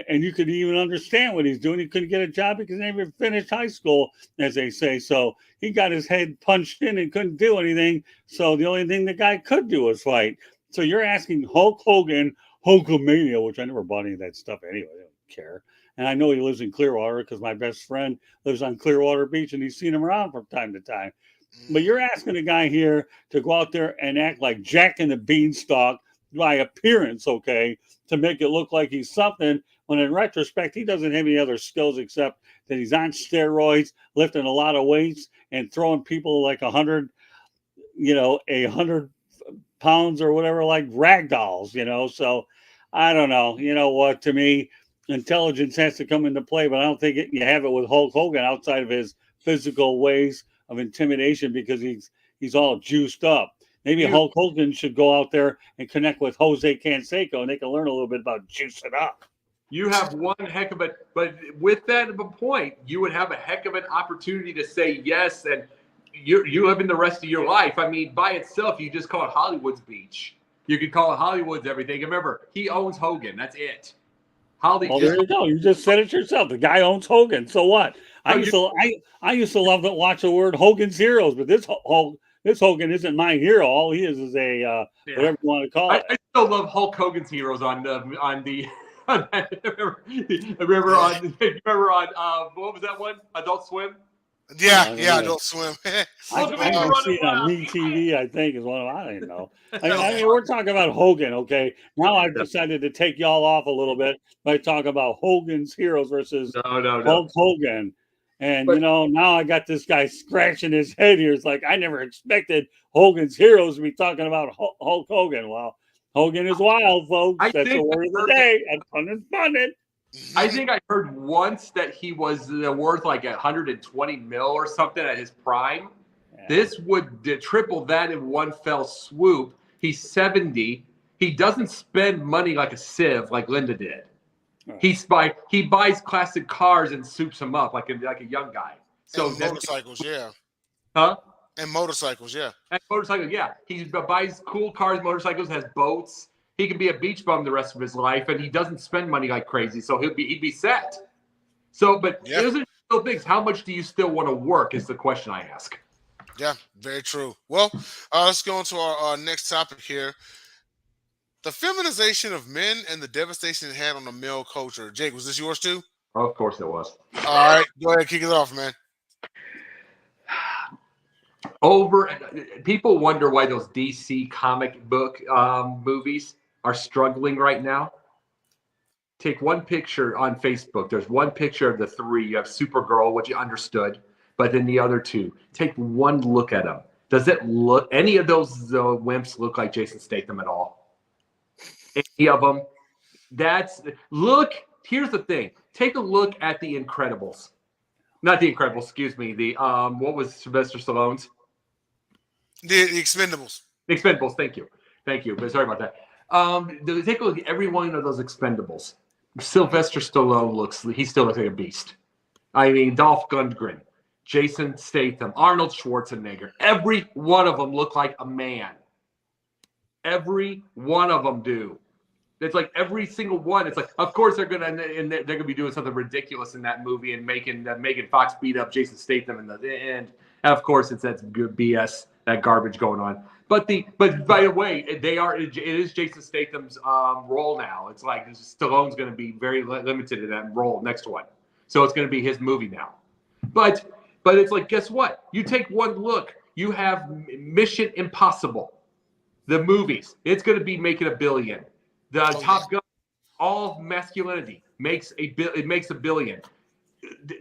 and you could even understand what he's doing. He couldn't get a job because he never finished high school, as they say. So he got his head punched in and couldn't do anything. So the only thing the guy could do was fight. So you're asking Hulk Hogan, Hulkamania, which I never bought any of that stuff anyway. I don't care. And I know he lives in Clearwater because my best friend lives on Clearwater Beach and he's seen him around from time to time. But you're asking a guy here to go out there and act like Jack and the Beanstalk by appearance, okay, to make it look like he's something, when in retrospect, he doesn't have any other skills except that he's on steroids, lifting a lot of weights and throwing people like 100 pounds or whatever, like rag dolls, So I don't know. You know what? To me, intelligence has to come into play, but I don't think you have it with Hulk Hogan outside of his physical ways of intimidation because he's all juiced up. Maybe Hulk Hogan should go out there and connect with Jose Canseco, and they can learn a little bit about juicing up. You have one heck of a, but with that point, you would have a heck of an opportunity to say yes, and you live in the rest of your life. I mean, by itself, you just call it Hollywood's beach. You could call it Hollywood's everything. Remember, he owns Hogan. That's it. Well, there you go. You just said it yourself. The guy owns Hogan. So what? I used to love to watch the word Hogan's Heroes, but this Hogan isn't my hero. All he is a whatever you want to call it. I still love Hulk Hogan's Heroes on the remember on what was that one? Adult Swim. Yeah, Adult Swim. I can see it on MeTV, I think, is one of I don't know. I mean, we're talking about Hogan, okay? Now I've decided to take y'all off a little bit by talking about Hogan's Heroes versus Hulk Hogan. And, now I got this guy scratching his head here. It's like, I never expected Hogan's Heroes to be talking about Hulk Hogan. Well, Hogan is wild, folks. That's the word of the day. And Pundit. I think I heard once that he was worth like 120 mil or something at his prime. Yeah. This would triple that in one fell swoop. He's 70. He doesn't spend money like a sieve like Linda did. He buys classic cars and soups them up like a young guy. So and motorcycles, yeah. Huh? And motorcycles, yeah. And motorcycles, yeah. He buys cool cars, motorcycles, has boats. He can be a beach bum the rest of his life, and he doesn't spend money like crazy, so he'd be set. So, but those are still things. How much do you still want to work is the question I ask. Yeah, very true. Well, let's go on to our next topic here. The feminization of men and the devastation it had on the male culture. Jake, was this yours too? Oh, of course it was. All right, go ahead, kick it off, man. People wonder why those DC comic book movies are struggling right now. Take one picture on Facebook. There's one picture of the three. You have Supergirl, which you understood, but then the other two. Take one look at them. Does it look? Any of those wimps look like Jason Statham at all? Any of them? Here's the thing. Take a look at the Incredibles. Not the Incredibles. Excuse me. The what was Sylvester Stallone's? The Expendables. The Expendables. Thank you. But sorry about that. Take a look at every one of those Expendables. Sylvester Stallone he still looks like a beast. I mean, Dolph Lundgren, Jason Statham, Arnold Schwarzenegger. Every one of them look like a man. Every one of them do. It's like every single one. It's like, of course they're gonna be doing something ridiculous in that movie and making Megan Fox beat up Jason Statham in the end. And of course, it's that good BS, that garbage going on. But by the way, it is Jason Statham's role now. It's like Stallone's going to be very limited in that role next one, so it's going to be his movie now. But it's like, guess what? You take one look. You have Mission Impossible, the movies. It's going to be making $1 billion. The Top Gun, all masculinity makes $1 billion.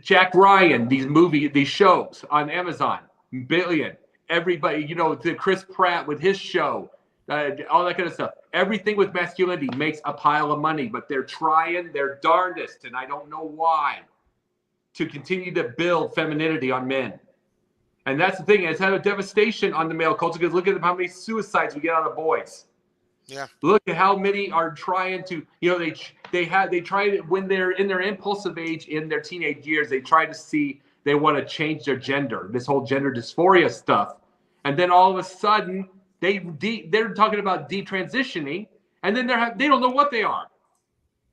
Jack Ryan, these shows on Amazon, $1 billion. Everybody, the Chris Pratt with his show, all that kind of stuff. Everything with masculinity makes a pile of money, but they're trying their darndest, and I don't know why, to continue to build femininity on men. And that's the thing. It's had a devastation on the male culture because look at how many suicides we get out of boys. Yeah. Look at how many are trying to, they try to, when they're in their impulsive age, in their teenage years, they try to see, they want to change their gender, this whole gender dysphoria stuff. And then all of a sudden they're talking about detransitioning, and then they don't know what they are.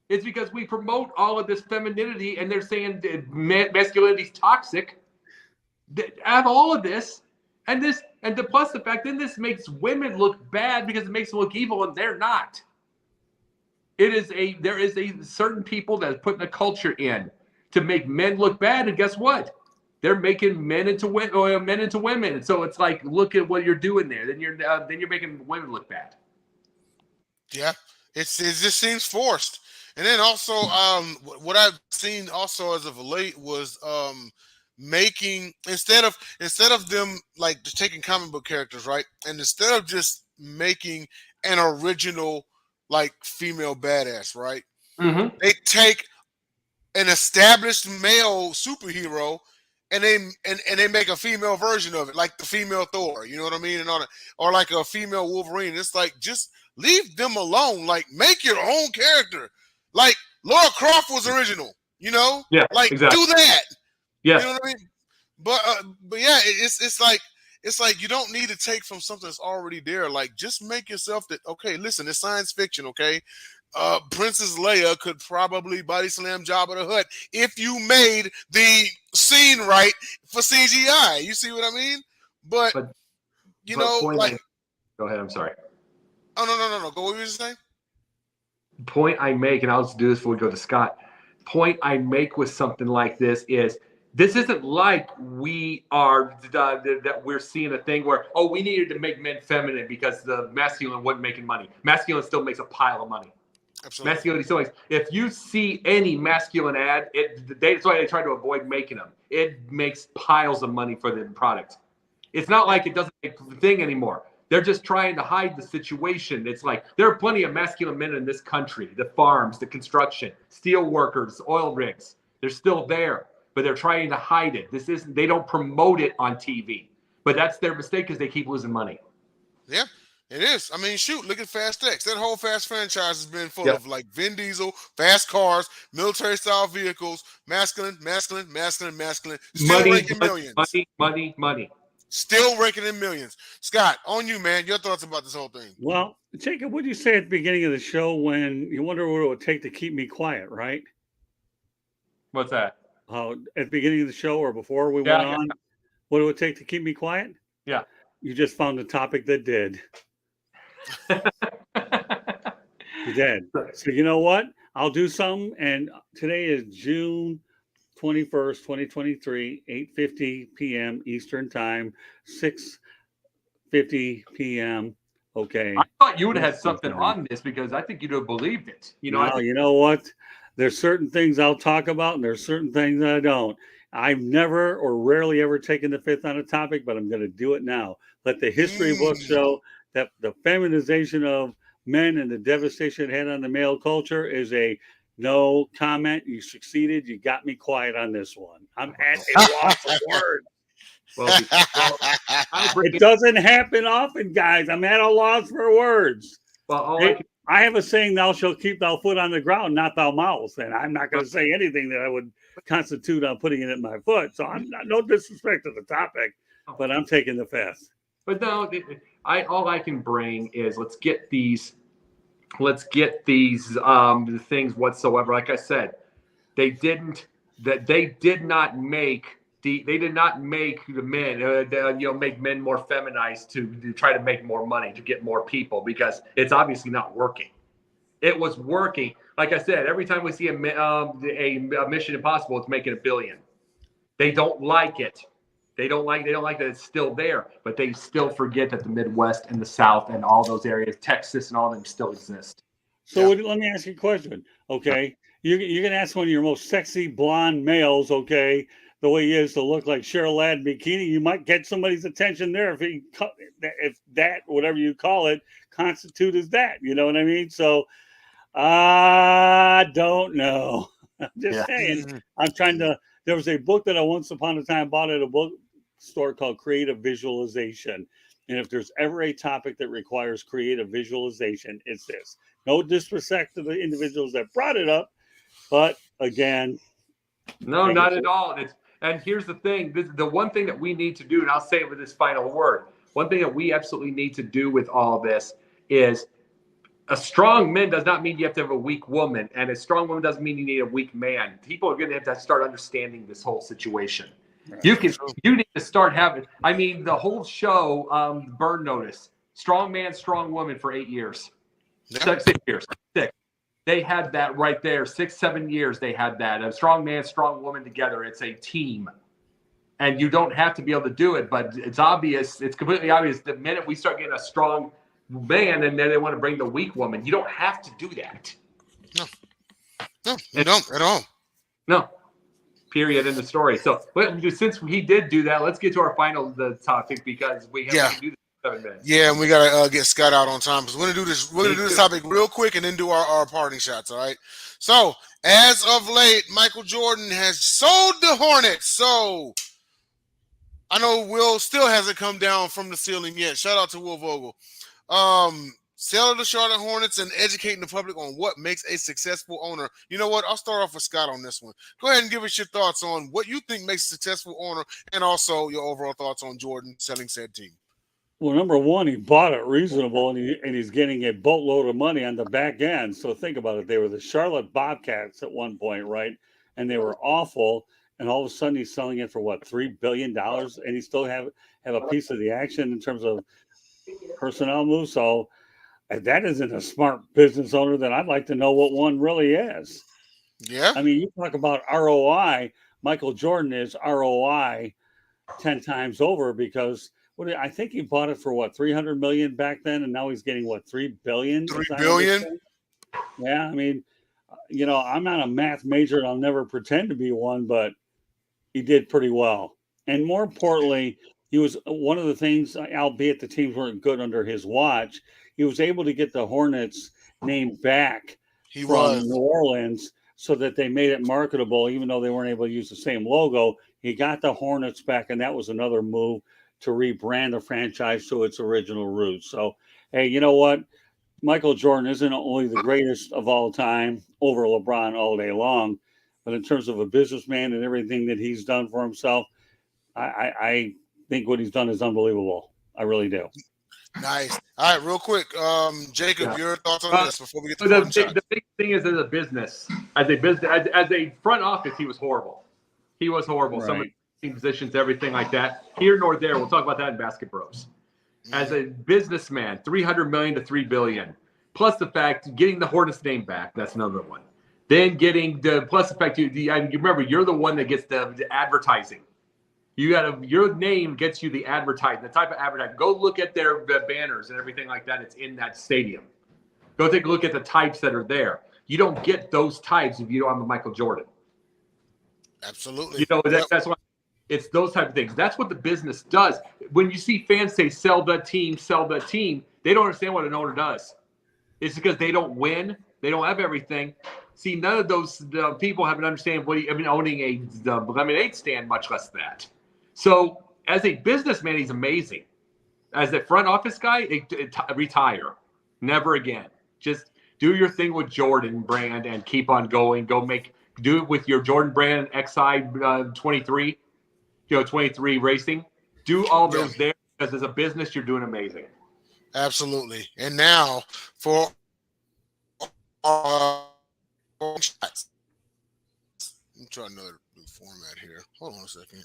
It's because we promote all of this femininity, and they're saying masculinity is toxic. Out of all of this, and plus the fact then this makes women look bad because it makes them look evil, and they're not. There is a certain people that are putting a culture in to make men look bad, and guess what? They're making men into women, and so it's like, look at what you're doing there. Then you're making women look bad. Yeah, it just seems forced. And then also, what I've seen also as of late was making instead of them like just taking comic book characters, right, and instead of just making an original like female badass, right, they take an established male superhero and they make a female version of it, like the female Thor, you know what I mean, and all that, or like a female Wolverine. It's like, just leave them alone. Like, make your own character. Like Laura Croft was original, you know? Yeah, like exactly. Do that. Yeah, you know what I mean. But yeah, it's like you don't need to take from something that's already there. Like, just make yourself that. Okay, listen, it's science fiction. Okay. Princess Leia could probably body slam Jabba the Hutt if you made the scene right for CGI. You see what I mean? But you know, like, go ahead. I'm sorry. Oh no. Go. What were you saying? Point I make, and I'll just do this before we go to Scott. Point I make with something like this is, this isn't like we are that we're seeing a thing where, oh, we needed to make men feminine because the masculine wasn't making money. Masculine still makes a pile of money. Absolutely. Masculinity still makes. If you see any masculine ad, that's why they try to avoid making them. It makes piles of money for the product. It's not like it doesn't make the thing anymore. They're just trying to hide the situation. It's like, there are plenty of masculine men in this country. The farms, the construction, steel workers, oil rigs. They're still there, but they're trying to hide it. They don't promote it on TV. But that's their mistake, because they keep losing money. Yeah, it is. I mean, shoot, look at Fast X. That whole Fast franchise has been full of like Vin Diesel, fast cars, military style vehicles, masculine. Still raking millions. Money. Still raking in millions. Scott, on you, man. Your thoughts about this whole thing? Well, Jacob, what did you say at the beginning of the show when you wonder what it would take to keep me quiet, right? What's that? At the beginning of the show or before we went on, what it would take to keep me quiet? Yeah. You just found a topic that did. You did. So you know what? I'll do something. And today is June 21st, 2023, 8:50 p.m. Eastern Time, 6:50 p.m. Okay. I thought you would have had something on this, because I think you'd have believed it. You know what? There's certain things I'll talk about, and there's certain things I don't. I've never or rarely ever taken the fifth on a topic, but I'm going to do it now. Let the history books show that the feminization of men and the devastation it had on the male culture is a no comment. You succeeded. You got me quiet on this one. I'm at a loss of words. It doesn't happen often, guys. I'm at a loss for words. I have a saying, thou shalt keep thy foot on the ground, not thy mouth. And I'm not going to say anything that I would constitute on putting it in my foot. So I'm not, no disrespect to the topic, but I'm taking the fifth. But no, all I can bring is, let's get these the things whatsoever. Like I said, they did not make the men make men more feminized to try to make more money, to get more people, because it's obviously not working. It was working. Like I said, every time we see a Mission Impossible, it's making $1 billion. They don't like it. They don't like that it's still there, but they still forget that the Midwest and the South and all those areas, Texas and all of them, still exist. So let me ask you a question. Okay, you're going to ask one of your most sexy blonde males. Okay, the way he is to look like Cheryl Ladd bikini, you might get somebody's attention there if that, whatever you call it, constitute as that. You know what I mean? So I don't know. I'm just saying. I'm trying to. There was a book that I once upon a time bought at a store called Creative Visualization. And if there's ever a topic that requires creative visualization, it's this. No disrespect to the individuals that brought it up, but again, no, not at all. And here's the thing: the one thing that we need to do, and I'll say it with this final word. One thing that we absolutely need to do with all this is a strong man does not mean you have to have a weak woman, and a strong woman doesn't mean you need a weak man. People are going to have to start understanding this whole situation. Right. You need to start having. I mean, the whole show, Burn Notice, strong man, strong woman for 8 years, 6 years, 6. They had that right there. 6, 7 years they had that. A strong man, strong woman together. It's a team. And you don't have to be able to do it, but it's obvious. It's completely obvious the minute we start getting a strong man and then they want to bring the weak woman, you don't have to do that. No, you don't at all. No. Period in the story. So since he did do that, let's get to our final topic because we have to do this in 7 minutes. Yeah, and we gotta get Scott out on time because we're gonna do this. We're gonna do this topic real quick and then do our parting shots. All right. So as of late, Michael Jordan has sold the Hornets. So I know Will still hasn't come down from the ceiling yet. Shout out to Will Vogel. Selling the Charlotte Hornets and educating the public on what makes a successful owner. You know what? I'll start off with Scott on this one. Go ahead and give us your thoughts on what you think makes a successful owner and also your overall thoughts on Jordan selling said team. Well, number one, he bought it reasonable, and he's getting a boatload of money on the back end. So think about it. They were the Charlotte Bobcats at one point, right? And they were awful. And all of a sudden, he's selling it for, what, $3 billion? And he still have a piece of the action in terms of personnel moves. So if that isn't a smart business owner, then I'd like to know what one really is. Yeah. I mean, you talk about ROI. Michael Jordan is ROI 10 times over because I think he bought it for what, $300 million back then, and now he's getting what, $3 billion? $3 billion? Yeah, I mean, I'm not a math major and I'll never pretend to be one, but he did pretty well. And more importantly, he was one of the things, albeit the teams weren't good under his watch, he was able to get the Hornets name back from New Orleans so that they made it marketable, even though they weren't able to use the same logo. He got the Hornets back, and that was another move to rebrand the franchise to its original roots. So, hey, you know what? Michael Jordan isn't only the greatest of all time over LeBron all day long, but in terms of a businessman and everything that he's done for himself, I think what he's done is unbelievable. I really do. Nice. All right, real quick, Jacob, your thoughts on this before we get to the big thing is as a business, as a front office, he was horrible. He was horrible. Right. Some of the positions, everything like that. Here nor there. We'll talk about that in Basket Bros. As a businessman, $300 million to $3 billion, plus the fact getting the Hornets name back. That's another one. Then getting plus the fact you remember you're the one that gets the advertising. Your name gets you the advertising, the type of advertising. Go look at their banners and everything like that. It's in that stadium. Go take a look at the types that are there. You don't get those types if you don't have a Michael Jordan. Absolutely. That's why it's those type of things. That's what the business does. When you see fans say sell the team, they don't understand what an owner does. It's because they don't win. They don't have everything. See, none of those people have an understanding of owning a lemonade stand, much less that. So as a businessman, he's amazing. As a front office guy, retire. Never again. Just do your thing with Jordan brand and keep on going. Do it with your Jordan brand XI 23, 23 racing. Do all those there because as a business, you're doing amazing. Absolutely. And now for shots. Let me try another new format here. Hold on a second.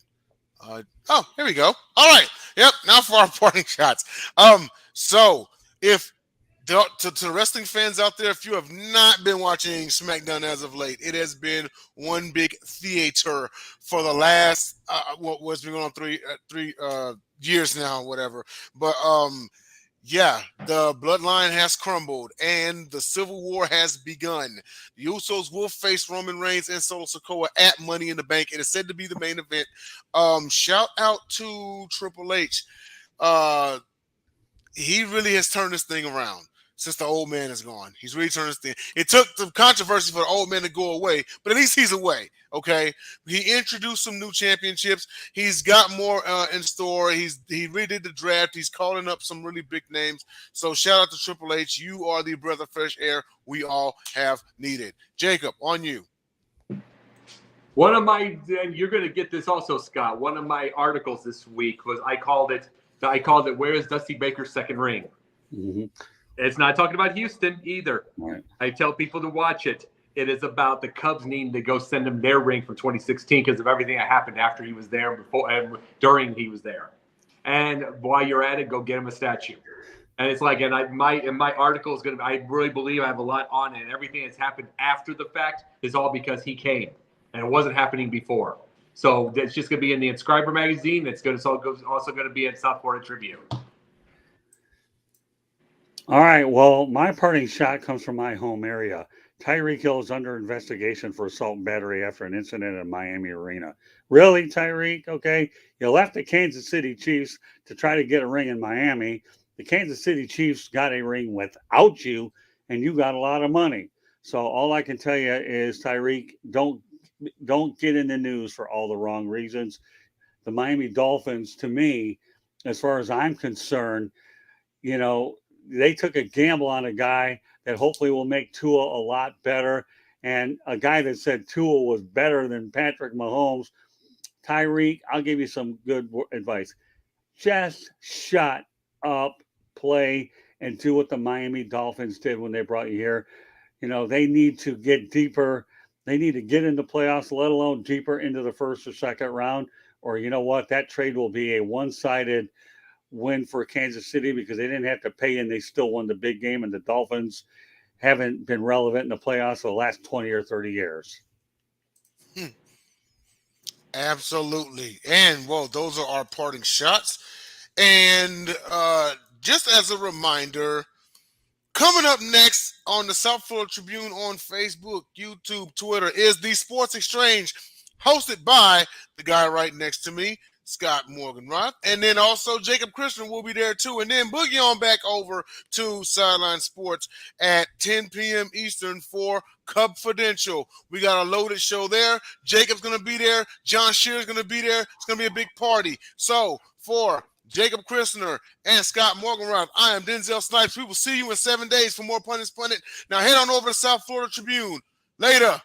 Here we go. All right. Yep. Now for our parting shots. So if to wrestling fans out there, if you have not been watching SmackDown as of late, it has been one big theater for the last what's been going on three years now, whatever. But yeah, the bloodline has crumbled and the Civil War has begun. The Usos will face Roman Reigns and Solo Sikoa at Money in the Bank. It is said to be the main event. Shout out to Triple H. He really has turned this thing around. since the old man is gone. He's really turned his thing. It took some controversy for the old man to go away, but at least he's away. Okay, he introduced some new championships. He's got more in store. He redid the draft. He's calling up some really big names. So shout out to Triple H. You are the breath of fresh air we all have needed. Jacob, on you. One of my, and you're going to get this also, Scott. One of my articles this week was I called it. Where is Dusty Baker's second ring? Mm-hmm. It's not talking about Houston either. Right. I tell people to watch it. It is about the Cubs needing to go send him their ring from 2016 because of everything that happened after he was there, before and during he was there. And while you're at it, go get him a statue. And it's like, and my article is going to, I really believe I have a lot on it. And everything that's happened after the fact is all because he came, and it wasn't happening before. So it's just going to be in the Inscriber magazine. It's also going to be in South Florida Tribune. All right. Well, my parting shot comes from my home area. Tyreek Hill is under investigation for assault and battery after an incident at Miami Arena. Really, Tyreek? Okay. You left the Kansas City Chiefs to try to get a ring in Miami. The Kansas City Chiefs got a ring without you, and you got a lot of money. So all I can tell you is, Tyreek, don't get in the news for all the wrong reasons. The Miami Dolphins, to me, as far as I'm concerned, they took a gamble on a guy that hopefully will make Tua a lot better. And a guy that said Tua was better than Patrick Mahomes. Tyreek, I'll give you some good advice. Just shut up, play, and do what the Miami Dolphins did when they brought you here. They need to get deeper. They need to get into playoffs, let alone deeper into the first or second round. Or you know what? That trade will be a one-sided win for Kansas City because they didn't have to pay and they still won the big game, and the Dolphins haven't been relevant in the playoffs for the last 20 or 30 years. Absolutely. And, well, those are our parting shots. And just as a reminder, coming up next on the South Florida Tribune on Facebook, YouTube, Twitter is the Sports Exchange, hosted by the guy right next to me, Scott Morganroth, and then also Jacob Christian will be there too. And then boogie on back over to Sideline Sports at 10 p.m. Eastern for Cubfidential. We got a loaded show there. Jacob's going to be there. John Shear's going to be there. It's going to be a big party. So for Jacob Christner and Scott Morganroth, I am Denzel Snipes. We will see you in 7 days for more Pundits Pundit. Now head on over to South Florida Tribune. Later.